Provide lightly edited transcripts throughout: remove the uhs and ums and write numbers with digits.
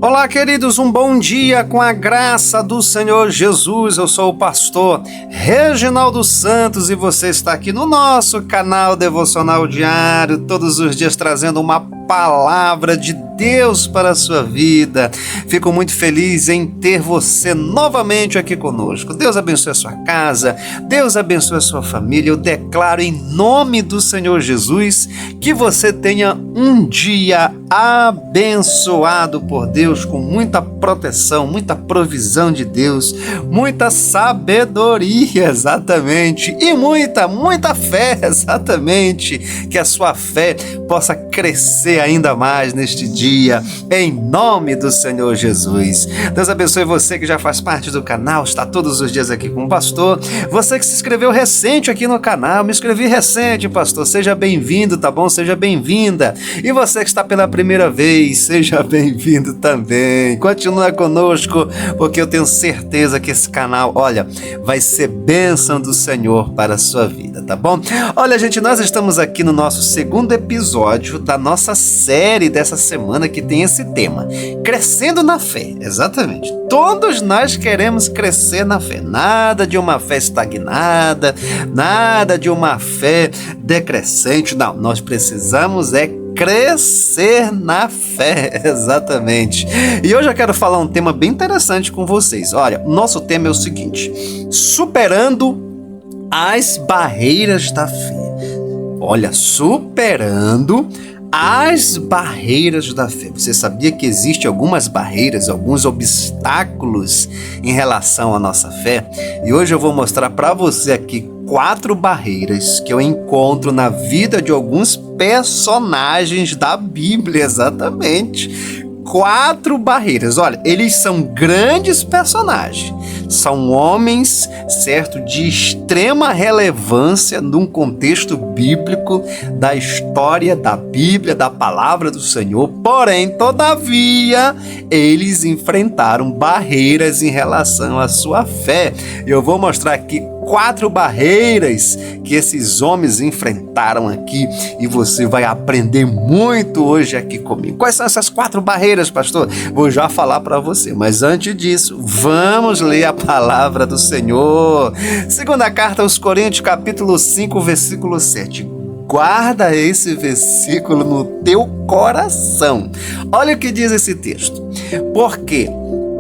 Olá, queridos, um bom dia com a graça do Senhor Jesus. Eu sou o pastor Reginaldo Santos e você está aqui no nosso canal Devocional Diário, todos os dias trazendo uma palavra de Deus para a sua vida. Fico muito feliz em ter você novamente aqui conosco. Deus abençoe a sua casa, Deus abençoe a sua família. Eu declaro em nome do Senhor Jesus que você tenha um dia abençoado por Deus, com muita proteção, muita provisão de Deus, muita sabedoria, exatamente, e muita fé, exatamente, que a sua fé possa crescer ainda mais neste dia, em nome do Senhor Jesus. Deus abençoe você que já faz parte do canal, está todos os dias aqui com o pastor, você que se inscreveu recente aqui no canal, me inscrevi recente, pastor, seja bem-vindo, tá bom? Seja bem-vinda. E você que está pela primeira vez, seja bem-vindo também. Continua conosco, porque eu tenho certeza que esse canal, olha, vai ser bênção do Senhor para a sua vida, tá bom? Olha, gente, nós estamos aqui no nosso segundo episódio da nossa série dessa semana que tem esse tema, Crescendo na Fé. Exatamente. Todos nós queremos crescer na fé. Nada de uma fé estagnada, nada de uma fé decrescente. Não, nós precisamos crescer na fé, exatamente. E hoje eu quero falar um tema bem interessante com vocês. Olha, o nosso tema é o seguinte: superando as barreiras da fé. Olha, superando as barreiras da fé. Você sabia que existem algumas barreiras, alguns obstáculos em relação à nossa fé? E hoje eu vou mostrar para você aqui 4 barreiras que eu encontro na vida de alguns personagens da Bíblia, exatamente. 4 barreiras. Olha, eles são grandes personagens. São homens, certo, de extrema relevância num contexto bíblico da história da Bíblia, da palavra do Senhor. Porém, todavia, eles enfrentaram barreiras em relação à sua fé. Eu vou mostrar aqui 4 barreiras que esses homens enfrentaram aqui e você vai aprender muito hoje aqui comigo. Quais são essas 4 barreiras, pastor? Vou já falar para você, mas antes disso, vamos ler a palavra do Senhor. Segunda carta aos Coríntios, capítulo 5, versículo 7. Guarda esse versículo no teu coração. Olha o que diz esse texto. Porque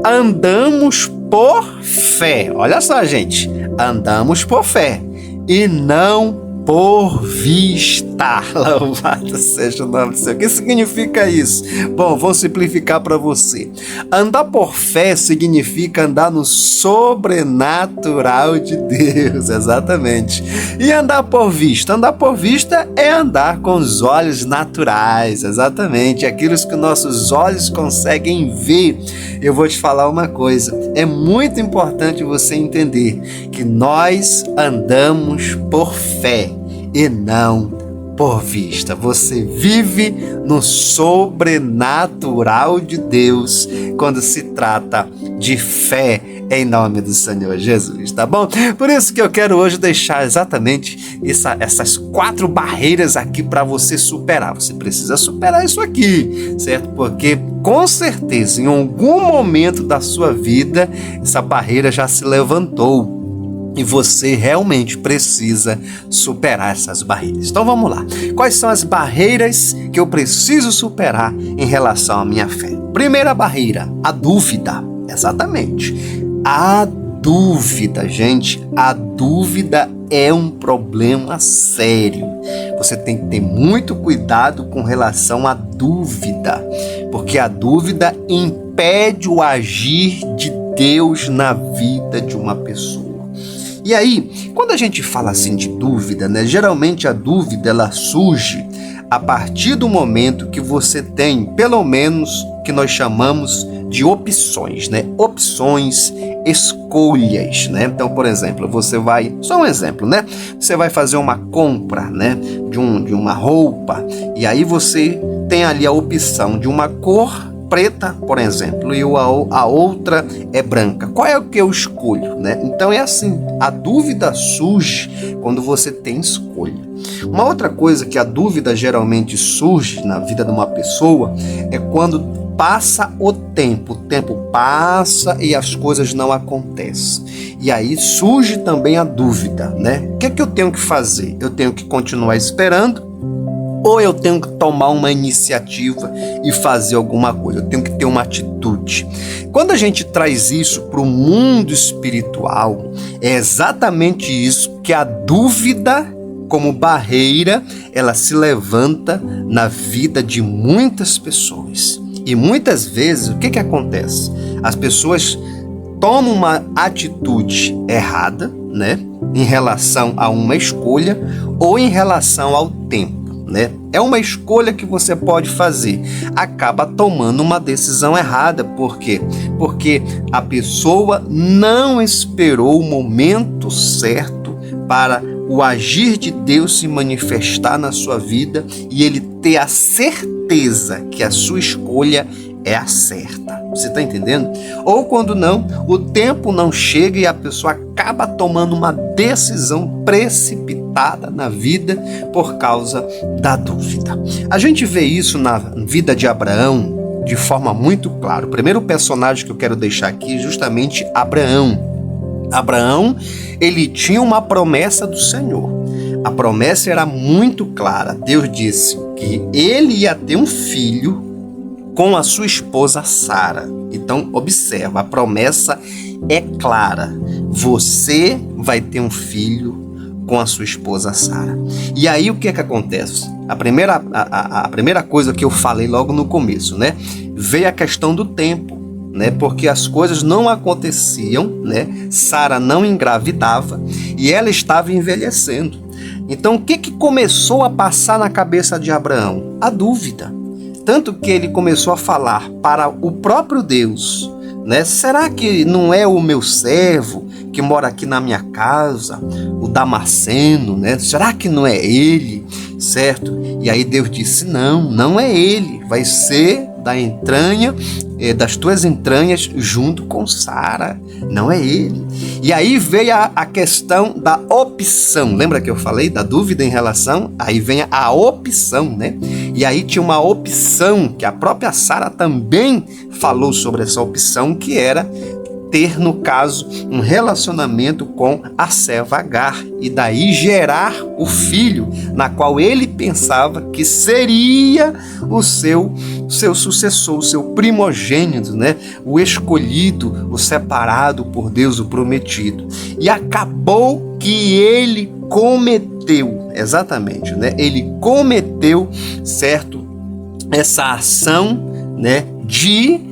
andamos por fé. Olha só, gente. Andamos por fé e não por vista. Louvado seja o nome do Senhor. O que significa isso? Bom, vou simplificar para você. Andar por fé significa andar no sobrenatural de Deus, exatamente. E andar por vista? Andar por vista é andar com os olhos naturais, exatamente. Aquilo que nossos olhos conseguem ver. Eu vou te falar uma coisa. É muito importante você entender que nós andamos por fé e não por vista. Você vive no sobrenatural de Deus quando se trata de fé em nome do Senhor Jesus, tá bom? Por isso que eu quero hoje deixar exatamente essas 4 barreiras aqui para você superar. Você precisa superar isso aqui, certo? Porque com certeza em algum momento da sua vida essa barreira já se levantou. E você realmente precisa superar essas barreiras. Então vamos lá. Quais são as barreiras que eu preciso superar em relação à minha fé? Primeira barreira, a dúvida. Exatamente. A dúvida, gente. A dúvida é um problema sério. Você tem que ter muito cuidado com relação à dúvida, porque a dúvida impede o agir de Deus na vida de uma pessoa. E aí, quando a gente fala assim de dúvida, né? Geralmente a dúvida ela surge a partir do momento que você tem, pelo menos, que nós chamamos de opções, né? Opções, escolhas, né? Então, por exemplo, você vai, só um exemplo, né? Você vai fazer uma compra, né? De uma roupa, e aí você tem ali a opção de uma cor preta, por exemplo, e a outra é branca. Qual é o que eu escolho, né? Então é assim, a dúvida surge quando você tem escolha. Uma outra coisa que a dúvida geralmente surge na vida de uma pessoa é quando passa o tempo passa e as coisas não acontecem. E aí surge também a dúvida, né? O que é que eu tenho que fazer? Eu tenho que continuar esperando ou eu tenho que tomar uma iniciativa e fazer alguma coisa? Eu tenho que ter uma atitude. Quando a gente traz isso para o mundo espiritual, é exatamente isso que a dúvida, como barreira, ela se levanta na vida de muitas pessoas. E muitas vezes, o que acontece? As pessoas tomam uma atitude errada, né, em relação a uma escolha ou em relação ao tempo, né? É uma escolha que você pode fazer. Acaba tomando uma decisão errada. Por quê? Porque a pessoa não esperou o momento certo para o agir de Deus se manifestar na sua vida e ele ter a certeza que a sua escolha é a certa. Você está entendendo? Ou quando não, o tempo não chega e a pessoa acaba tomando uma decisão precipitada na vida por causa da dúvida. A gente vê isso na vida de Abraão de forma muito clara. O primeiro personagem que eu quero deixar aqui é justamente Abraão. Abraão, ele tinha uma promessa do Senhor. A promessa era muito clara. Deus disse que ele ia ter um filho com a sua esposa Sara. Então, observa, a promessa é clara. Você vai ter um filho com a sua esposa Sara. E aí, o que acontece? A primeira coisa que eu falei logo no começo, né? Veio a questão do tempo, né? Porque as coisas não aconteciam, né? Sara não engravidava e ela estava envelhecendo. Então, o que começou a passar na cabeça de Abraão? A dúvida. Tanto que ele começou a falar para o próprio Deus, né? Será que não é o meu servo que mora aqui na minha casa, o Damasceno, né? Será que não é ele, certo? E aí Deus disse, não é ele, vai ser da entranha, das tuas entranhas junto com Sara, não é ele. E aí veio a questão da opção, lembra que eu falei da dúvida em relação? Aí vem a opção, né? E aí tinha uma opção que a própria Sara também falou sobre essa opção, que era ter, no caso, um relacionamento com a serva Agar e daí gerar o filho na qual ele pensava que seria o seu sucessor, o seu primogênito, né? O escolhido, o separado por Deus, o prometido. E acabou que ele cometeu, exatamente, né? Ele cometeu, certo, essa ação, né, de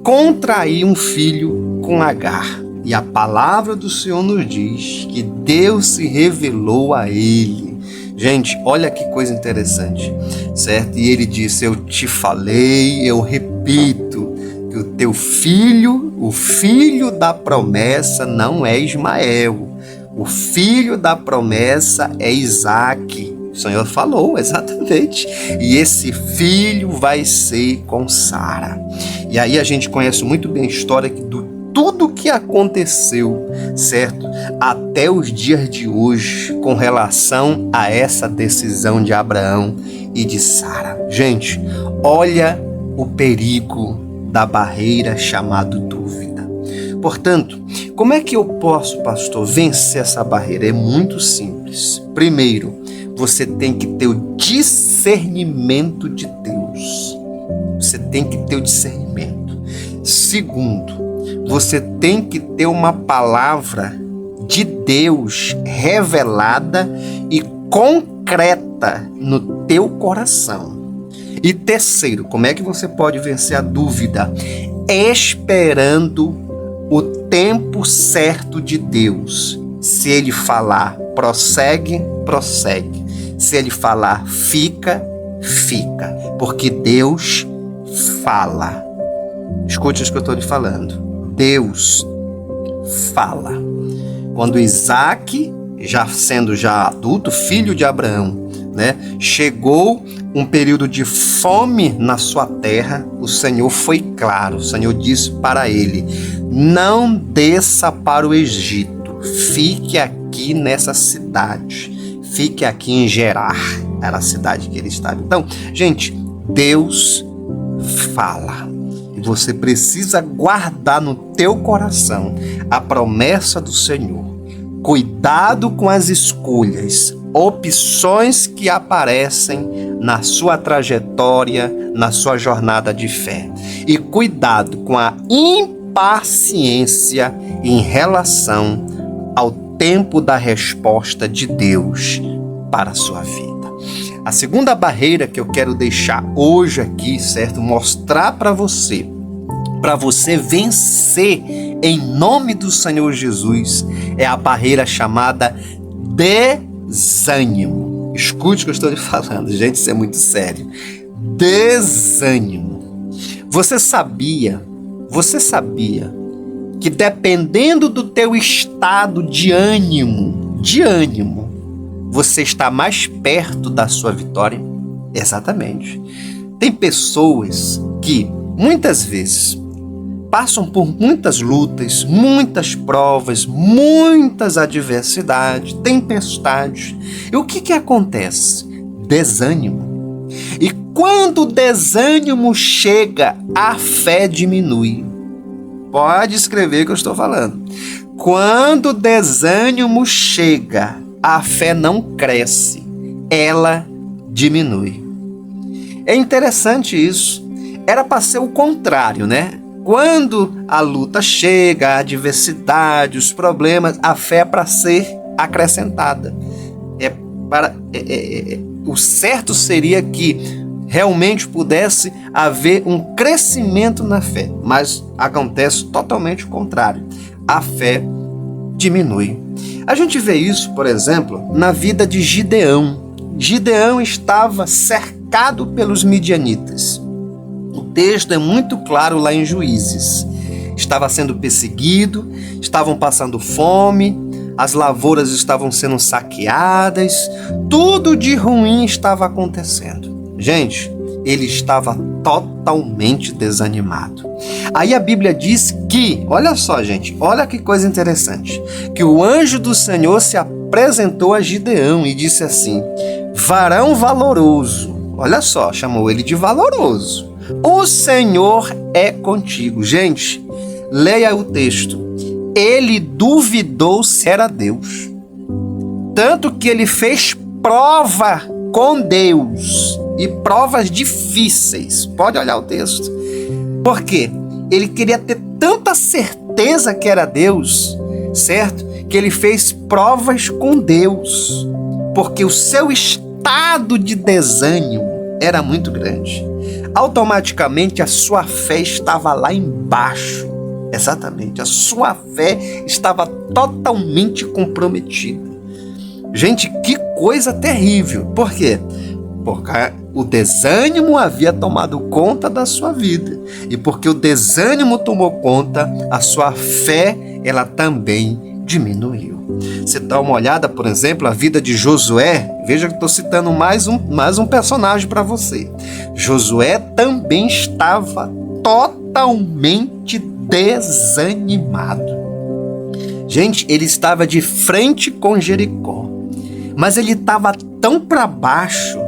contrair um filho com Agar. E a palavra do Senhor nos diz que Deus se revelou a ele. Gente, olha que coisa interessante, certo? E ele disse, eu te falei, eu repito, que o teu filho, o filho da promessa não é Ismael. O filho da promessa é Isaque. O Senhor falou, exatamente. E esse filho vai ser com Sara. E aí a gente conhece muito bem a história do tudo que aconteceu, certo? Até os dias de hoje, com relação a essa decisão de Abraão e de Sara. Gente, olha o perigo da barreira chamada dúvida. Portanto, como é que eu posso, pastor, vencer essa barreira? É muito simples. Primeiro, você tem que ter o discernimento de Deus. Você tem que ter o discernimento. Segundo, você tem que ter uma palavra de Deus revelada e concreta no teu coração. E terceiro, como é que você pode vencer a dúvida? Esperando o tempo certo de Deus. Se ele falar, prossegue, prossegue. Se ele falar, fica, fica. Porque Deus fala. Escute o que eu estou lhe falando. Deus fala. Quando Isaque, sendo adulto, filho de Abraão, né, chegou um período de fome na sua terra, o Senhor foi claro. O Senhor disse para ele, não desça para o Egito, fique aqui nessa cidade. Fique aqui em Gerar, era a cidade que ele estava. Então, gente, Deus fala. E você precisa guardar no teu coração a promessa do Senhor. Cuidado com as escolhas, opções que aparecem na sua trajetória, na sua jornada de fé. E cuidado com a impaciência em relação ao tempo da resposta de Deus para a sua vida. A segunda barreira que eu quero deixar hoje aqui, certo? Mostrar para você vencer em nome do Senhor Jesus, é a barreira chamada desânimo. Escute o que eu estou lhe falando, gente, isso é muito sério. Desânimo. Você sabia que dependendo do teu estado de ânimo, você está mais perto da sua vitória? Exatamente. Tem pessoas que, muitas vezes, passam por muitas lutas, muitas provas, muitas adversidades, tempestades. E o que acontece? Desânimo. E quando o desânimo chega, a fé diminui. Pode escrever o que eu estou falando. Quando o desânimo chega, a fé não cresce, ela diminui. É interessante isso. Era para ser o contrário, né? Quando a luta chega, a adversidade, os problemas, a fé é para ser acrescentada. O certo seria que realmente pudesse haver um crescimento na fé, mas acontece totalmente o contrário. A fé diminui. A gente vê isso, por exemplo, na vida de Gideão. Gideão estava cercado pelos midianitas. O texto é muito claro lá em Juízes. Estava sendo perseguido, estavam passando fome, as lavouras estavam sendo saqueadas, tudo de ruim estava acontecendo. Gente, ele estava totalmente desanimado. Aí a Bíblia diz que, olha só, gente, olha que coisa interessante, que o anjo do Senhor se apresentou a Gideão e disse assim: varão valoroso. Olha só, chamou ele de valoroso. O Senhor é contigo. Gente, leia o texto. Ele duvidou se era Deus. Tanto que ele fez prova com Deus. E provas difíceis. Pode olhar o texto. Por quê? Ele queria ter tanta certeza que era Deus, certo? Que ele fez provas com Deus. Porque o seu estado de desânimo era muito grande. Automaticamente a sua fé estava lá embaixo. Exatamente, a sua fé estava totalmente comprometida. Gente, que coisa terrível. Por quê? Porque o desânimo havia tomado conta da sua vida. E porque o desânimo tomou conta, a sua fé, ela também diminuiu. Você dá uma olhada, por exemplo, a vida de Josué. Veja que estou citando mais um personagem para você. Josué também estava totalmente desanimado. Gente, ele estava de frente com Jericó, mas ele estava tão para baixo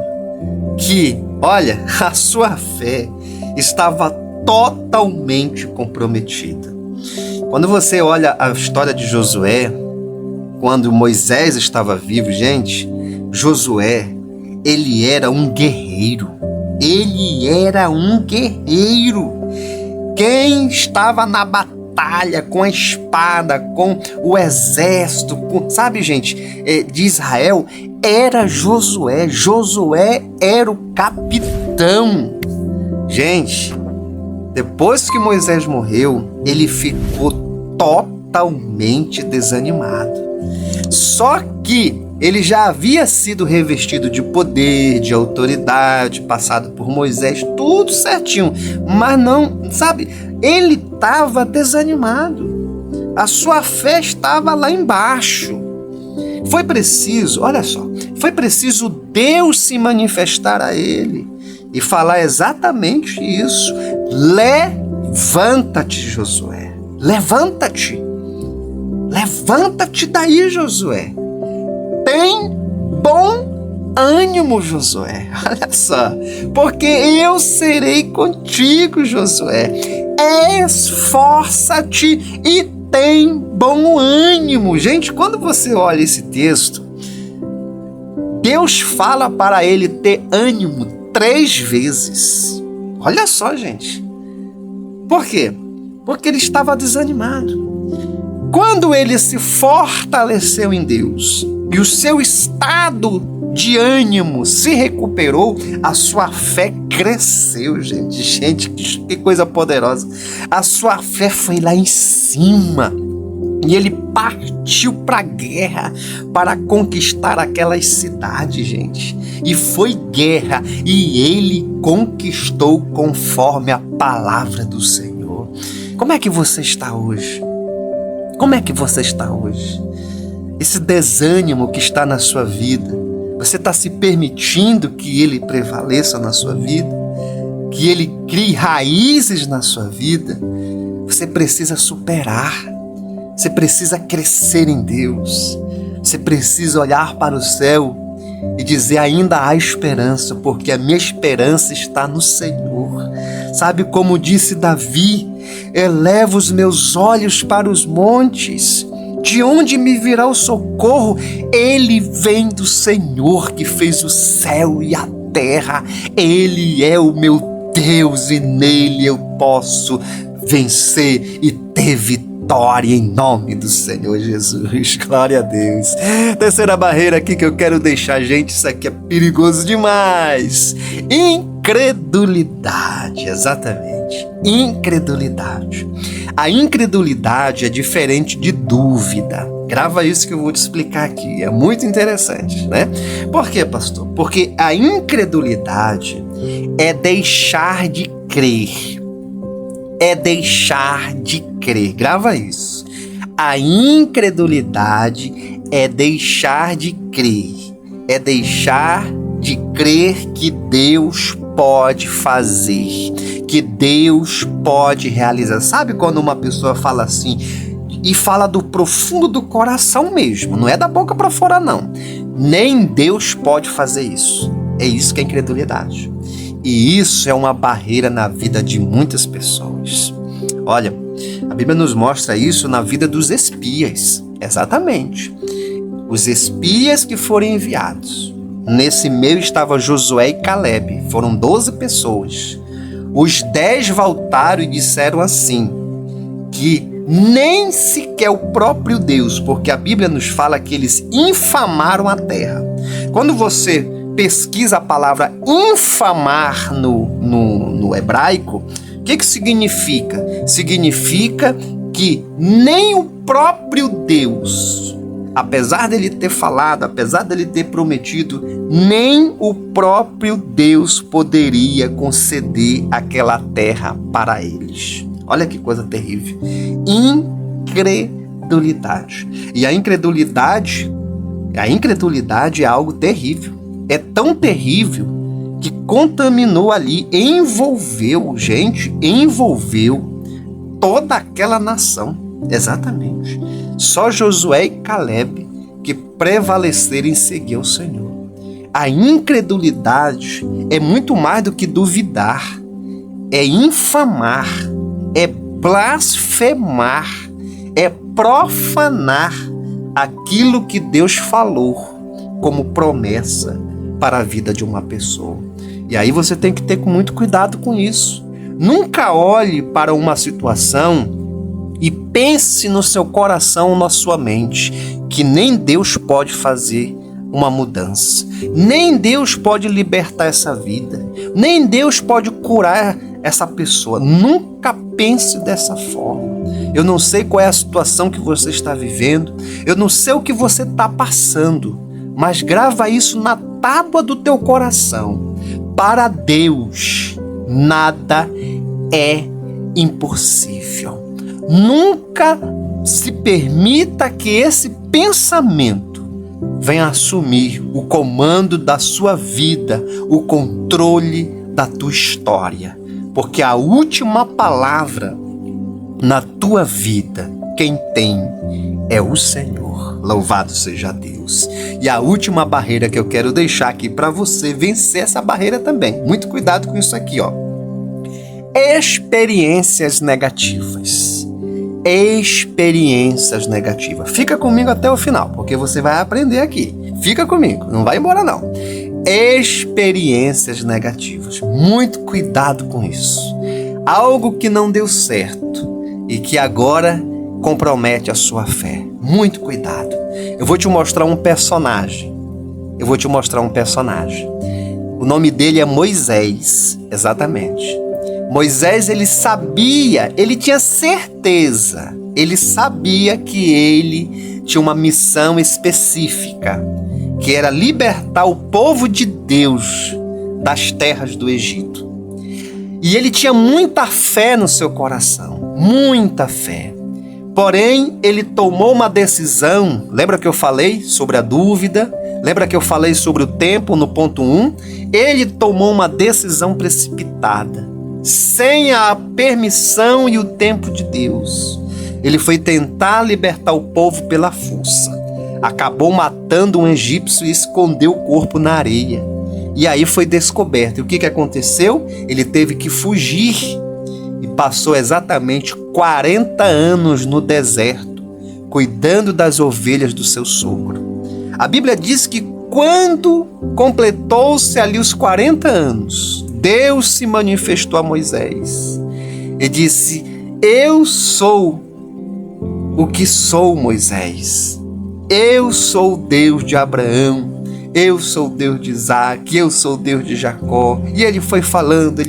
que, olha, a sua fé estava totalmente comprometida. Quando você olha a história de Josué, quando Moisés estava vivo, gente, Josué, ele era um guerreiro. Ele era um guerreiro. Quem estava na batalha com a espada, com o exército, sabe, gente, de Israel, era Josué. Josué era o capitão. Gente, depois que Moisés morreu, ele ficou totalmente desanimado. Só que ele já havia sido revestido de poder, de autoridade, passado por Moisés, tudo certinho. Mas não, sabe, ele estava desanimado. A sua fé estava lá embaixo. Foi preciso, olha só, foi preciso Deus se manifestar a ele e falar exatamente isso. Levanta-te, Josué. Levanta-te. Levanta-te daí, Josué. Tem bom ânimo, Josué. Olha só. Porque eu serei contigo, Josué. esforça-te e tem bom ânimo. Gente, quando você olha esse texto, Deus fala para ele ter ânimo 3 vezes. Olha só, gente. Por quê? Porque ele estava desanimado. Quando ele se fortaleceu em Deus e o seu estado de ânimo se recuperou, a sua fé cresceu, gente. Gente, que coisa poderosa. A sua fé foi lá em cima. E ele partiu para a guerra para conquistar aquelas cidades, gente. E foi guerra. E ele conquistou conforme a palavra do Senhor. Como é que você está hoje? Como é que você está hoje? Esse desânimo que está na sua vida, você está se permitindo que ele prevaleça na sua vida? Que ele crie raízes na sua vida? Você precisa superar. Você precisa crescer em Deus. Você precisa olhar para o céu e dizer: ainda há esperança, porque a minha esperança está no Senhor. Sabe como disse Davi: elevo os meus olhos para os montes, de onde me virá o socorro? Ele vem do Senhor que fez o céu e a terra. Ele é o meu Deus e nele eu posso vencer e ter vitória em nome do Senhor Jesus. Glória a Deus. Terceira barreira aqui que eu quero deixar, gente, isso aqui é perigoso demais. Incredulidade, exatamente. Incredulidade. A incredulidade é diferente de dúvida. Grava isso que eu vou te explicar aqui. É muito interessante, né? Por quê, pastor? Porque a incredulidade é deixar de crer. É deixar de crer. Grava isso. A incredulidade é deixar de crer. É deixar de crer que Deus pode fazer, que Deus pode realizar. Sabe quando uma pessoa fala assim, e fala do profundo do coração mesmo, não é da boca para fora não. Nem Deus pode fazer isso. É isso que é incredulidade. E isso é uma barreira na vida de muitas pessoas. Olha, a Bíblia nos mostra isso na vida dos espias. Exatamente. Os espias que foram enviados. Nesse meio estava Josué e Caleb. Foram 12 pessoas. Os 10 voltaram e disseram assim, que nem sequer o próprio Deus, porque a Bíblia nos fala que eles infamaram a terra. Quando você pesquisa a palavra infamar no hebraico, o que significa? Significa que nem o próprio Deus, apesar dele ter falado, apesar dele ter prometido, nem o próprio Deus poderia conceder aquela terra para eles. Olha que coisa terrível. Incredulidade. E a incredulidade é algo terrível. É tão terrível que contaminou ali, envolveu toda aquela nação. Exatamente. Só Josué e Caleb que prevaleceram em seguir o Senhor. A incredulidade é muito mais do que duvidar. É infamar, é blasfemar, é profanar aquilo que Deus falou como promessa para a vida de uma pessoa. E aí você tem que ter muito cuidado com isso. Nunca olhe para uma situação e pense no seu coração ou na sua mente que nem Deus pode fazer uma mudança. Nem Deus pode libertar essa vida. Nem Deus pode curar essa pessoa. Nunca pense dessa forma. Eu não sei qual é a situação que você está vivendo. Eu não sei o que você está passando. Mas grava isso na tábua do teu coração. Para Deus, nada é impossível. Nunca se permita que esse pensamento venha assumir o comando da sua vida, o controle da tua história. Porque a última palavra na tua vida, quem tem é o Senhor. Louvado seja Deus. E a última barreira que eu quero deixar aqui para você vencer essa barreira também. Muito cuidado com isso aqui, ó. experiências negativas. Experiências negativas. Fica comigo até o final, porque você vai aprender aqui. Fica comigo, não vai embora não. Experiências negativas. Muito cuidado com isso. Algo que não deu certo e que agora compromete a sua fé. Muito cuidado. Eu vou te mostrar um personagem. O nome dele é Moisés, exatamente. Moisés, ele sabia, ele tinha certeza, ele sabia que ele tinha uma missão específica, que era libertar o povo de Deus das terras do Egito. E ele tinha muita fé no seu coração, muita fé. Porém, ele tomou uma decisão. Lembra que eu falei sobre a dúvida? Lembra que eu falei sobre o tempo no ponto 1? Ele tomou uma decisão precipitada, sem a permissão e o tempo de Deus. Ele foi tentar libertar o povo pela força. Acabou matando um egípcio e escondeu o corpo na areia. E aí foi descoberto. E o que aconteceu? Ele teve que fugir e passou exatamente 40 anos no deserto, cuidando das ovelhas do seu sogro. A Bíblia diz que quando completou-se ali os 40 anos, Deus se manifestou a Moisés e disse: eu sou o que sou, Moisés. Eu sou o Deus de Abraão, eu sou o Deus de Isaac, eu sou o Deus de Jacó. E ele foi falando,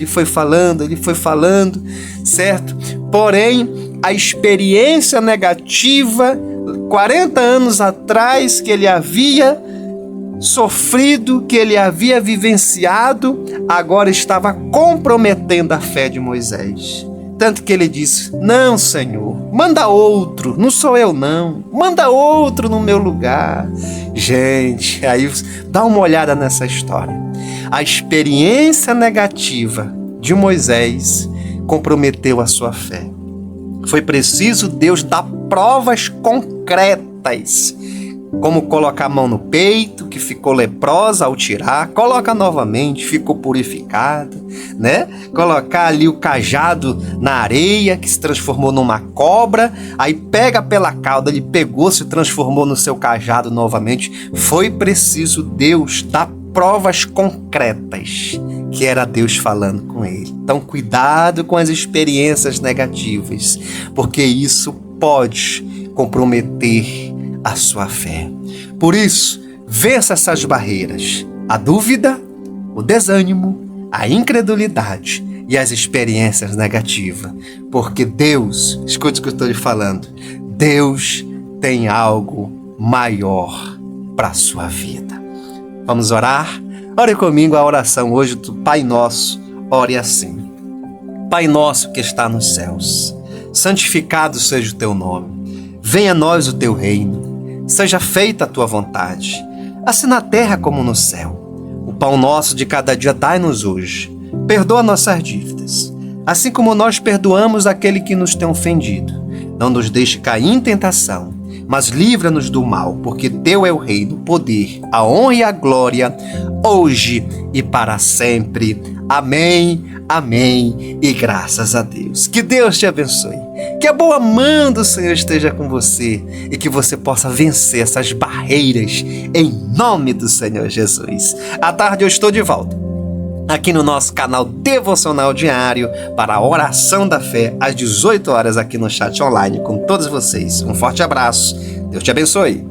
certo? Porém, a experiência negativa, 40 anos atrás, que ele havia sofrido, que ele havia vivenciado, agora estava comprometendo a fé de Moisés. Tanto que ele disse: não, Senhor, manda outro, não sou eu não, manda outro no meu lugar. Gente, aí dá uma olhada nessa história. A experiência negativa de Moisés comprometeu a sua fé. Foi preciso Deus dar provas concretas, como colocar a mão no peito, que ficou leprosa ao tirar, coloca novamente, ficou purificada, né? Colocar ali o cajado na areia, que se transformou numa cobra, aí pega pela cauda, ele pegou, se transformou no seu cajado novamente. Foi preciso Deus dar provas concretas, que era Deus falando com ele. Então, cuidado com as experiências negativas, porque isso pode comprometer a sua fé. Por isso, vença essas barreiras: a dúvida, o desânimo, a incredulidade e as experiências negativas. Porque Deus, escute o que eu estou lhe falando, Deus tem algo maior para a sua vida. Vamos orar? Ore comigo a oração hoje do Pai Nosso. Ore assim: Pai nosso que está nos céus, santificado seja o teu nome. Venha a nós o teu reino. Seja feita a tua vontade, assim na terra como no céu. O pão nosso de cada dia dai-nos hoje. Perdoa nossas dívidas, assim como nós perdoamos aquele que nos tem ofendido. Não nos deixe cair em tentação, mas livra-nos do mal, porque teu é o reino, o poder, a honra e a glória, hoje e para sempre. Amém, amém e graças a Deus. Que Deus te abençoe. Que a boa mão do Senhor esteja com você e que você possa vencer essas barreiras em nome do Senhor Jesus. À tarde eu estou de volta aqui no nosso canal Devocional Diário para a Oração da Fé às 18 horas aqui no chat online com todos vocês. Um forte abraço. Deus te abençoe.